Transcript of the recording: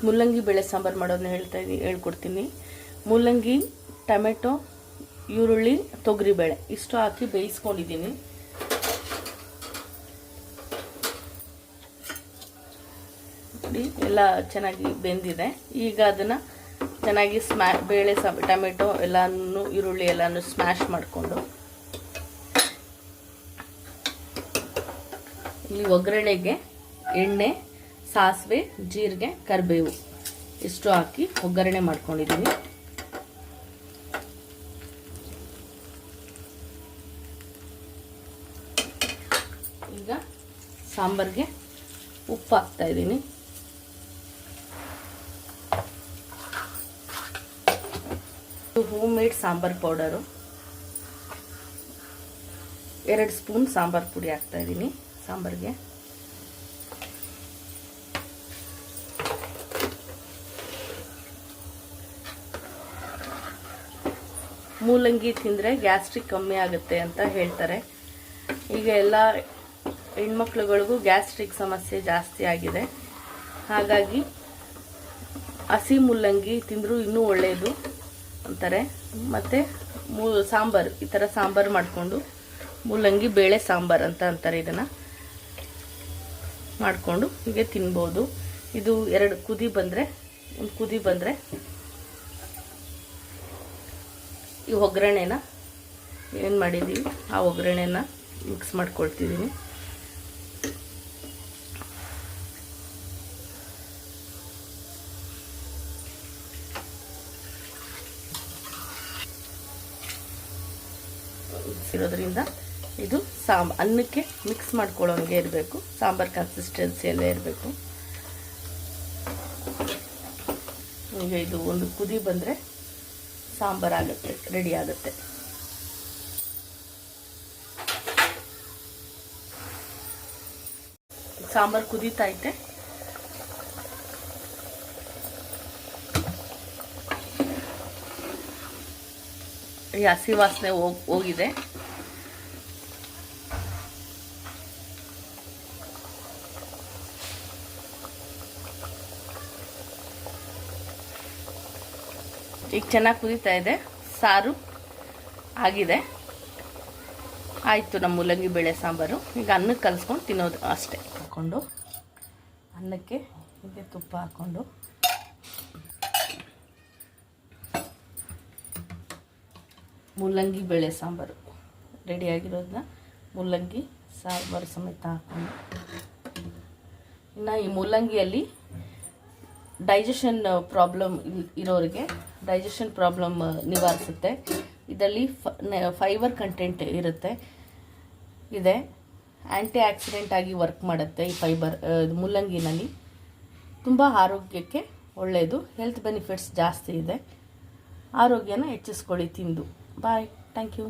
ಮುಲ್ಲಂಗಿ ಬೇಳೆ ಸಾಂಬಾರು ಮಾಡೋದನ್ನ ಹೇಳ್ಕೊಡ್ತೀನಿ. ಮುಲ್ಲಂಗಿ, ಟೊಮೆಟೊ, ಈರುಳ್ಳಿ, ತೊಗರಿಬೇಳೆ ಇಷ್ಟು ಹಾಕಿ ಬೇಯಿಸ್ಕೊಂಡಿದ್ದೀನಿ. ಎಲ್ಲ ಚೆನ್ನಾಗಿ ಬೆಂದಿದೆ. ಈಗ ಅದನ್ನು ಚೆನ್ನಾಗಿ ಬೇಳೆ ಟೊಮೆಟೊ ಎಲ್ಲನೂ ಈರುಳ್ಳಿ ಎಲ್ಲನೂ ಸ್ಮ್ಯಾಶ್ ಮಾಡಿಕೊಂಡು ಇಲ್ಲಿ ಒಗ್ಗರಣೆಗೆ ಎಣ್ಣೆ, ಸಾಸಿವೆ, ಜೀರಿಗೆ, ಕರಿಬೇವು ಇಷ್ಟು ಹಾಕಿ ಒಗ್ಗರಣೆ ಮಾಡ್ಕೊಂಡಿದ್ದೀನಿ. ಈಗ ಸಾಂಬಾರಿಗೆ ಉಪ್ಪು ಹಾಕ್ತಾ ಇದ್ದೀನಿ. Home made sambar powder 2 spoon sambar ಪುಡಿ ಹಾಕ್ತಾ ಇದ್ದೀನಿ ಸಾಂಬಾರಿಗೆ. ಮೂಲಂಗಿ ತಿಂದರೆ ಗ್ಯಾಸ್ಟ್ರಿಕ್ ಕಮ್ಮಿ ಆಗುತ್ತೆ ಅಂತ ಹೇಳ್ತಾರೆ. ಈಗ ಎಲ್ಲ ಹೆಣ್ಮಕ್ಳುಗಳಿಗೂ ಗ್ಯಾಸ್ಟ್ರಿಕ್ ಸಮಸ್ಯೆ ಜಾಸ್ತಿ ಆಗಿದೆ. ಹಾಗಾಗಿ ಹಸಿ ಮೂಲಂಗಿ ತಿಂದರೂ ಇನ್ನೂ ಒಳ್ಳೆಯದು ಅಂತಾರೆ. ಮತ್ತು ಸಾಂಬಾರು ಈ ಥರ ಸಾಂಬಾರು ಮಾಡಿಕೊಂಡು ಮೂಲಂಗಿ ಬೇಳೆ ಸಾಂಬಾರು ಅಂತ ಅಂತಾರೆ. ಇದನ್ನು ಮಾಡಿಕೊಂಡು ಹೀಗೆ ತಿನ್ಬೋದು. ಇದು 2 ಕುದಿ ಬಂದರೆ ಈ ಒಗ್ಗರಣೆನ ಏನು ಮಾಡಿದ್ದೀವಿ ಆ ಒಗ್ಗರಣೆನ ಮಿಕ್ಸ್ ಮಾಡ್ಕೊಳ್ತಿದ್ದೀನಿ. ಇರೋದ್ರಿಂದ ಇದು ಅನ್ನಕ್ಕೆ ಮಿಕ್ಸ್ ಮಾಡ್ಕೊಳ್ಳೋಂಗೆ ಇರಬೇಕು. ಸಾಂಬಾರ್ ಕನ್ಸಿಸ್ಟೆನ್ಸಿಯಲ್ಲೇ ಇರಬೇಕು. ಈಗ ಇದು ಒಂದು ಕುದಿ ಬಂದರೆ ಸಾಂಬಾರು ಆಗುತ್ತೆ, ರೆಡಿ ಆಗುತ್ತೆ. ಸಾಂಬಾರು ಕುದೀತಾ ಐತೆ. ಈ ಹಸಿ ವಾಸನೆ ಹೋಗಿದೆ. ಈಗ ಚೆನ್ನಾಗಿ ಕುದೀತಾ ಇದೆ. ಸಾರು ಆಗಿದೆ. ಆಯಿತು ನಮ್ಮ ಮೂಲಂಗಿ ಬೇಳೆ ಸಾಂಬಾರು. ಈಗ ಅನ್ನಕ್ಕೆ ಕಲಿಸ್ಕೊಂಡು ತಿನ್ನೋದು ಅಷ್ಟೇ. ಹಾಕ್ಕೊಂಡು ಅನ್ನಕ್ಕೆ ಹೀಗೆ ತುಪ್ಪ ಹಾಕ್ಕೊಂಡು ಮೂಲಂಗಿ ಬೇಳೆ ಸಾಂಬಾರು ರೆಡಿಯಾಗಿರೋದನ್ನ ಮೂಲಂಗಿ ಸಾಂಬಾರು ಸಮೇತ ಹಾಕ್ಕೊಂಡು, ಇನ್ನು ಈ ಮೂಲಂಗಿಯಲ್ಲಿ ಡೈಜೆಷನ್ ಪ್ರಾಬ್ಲಮ್ ಇರೋರಿಗೆ ಡೈಜೆಷನ್ ಪ್ರಾಬ್ಲಮ್ ನಿವಾರಿಸುತ್ತೆ. ಇದರಲ್ಲಿ ಫೈಬರ್ ಕಂಟೆಂಟ್ ಇದೆ. ಆ್ಯಂಟಿ ಆಕ್ಸಿಡೆಂಟ್ ಆಗಿ ವರ್ಕ್ ಮಾಡುತ್ತೆ. ಈ ಫೈಬರ್ ಮೂಲಂಗಿನಲ್ಲಿ ತುಂಬ ಆರೋಗ್ಯಕ್ಕೆ ಒಳ್ಳೆಯದು. ಹೆಲ್ತ್ ಬೆನಿಫಿಟ್ಸ್ ಜಾಸ್ತಿ ಇದೆ. ಆರೋಗ್ಯನ ಹೆಚ್ಚಿಸ್ಕೊಳ್ಳಿ ತಿಂದು. ಬಾಯ್. Thank you.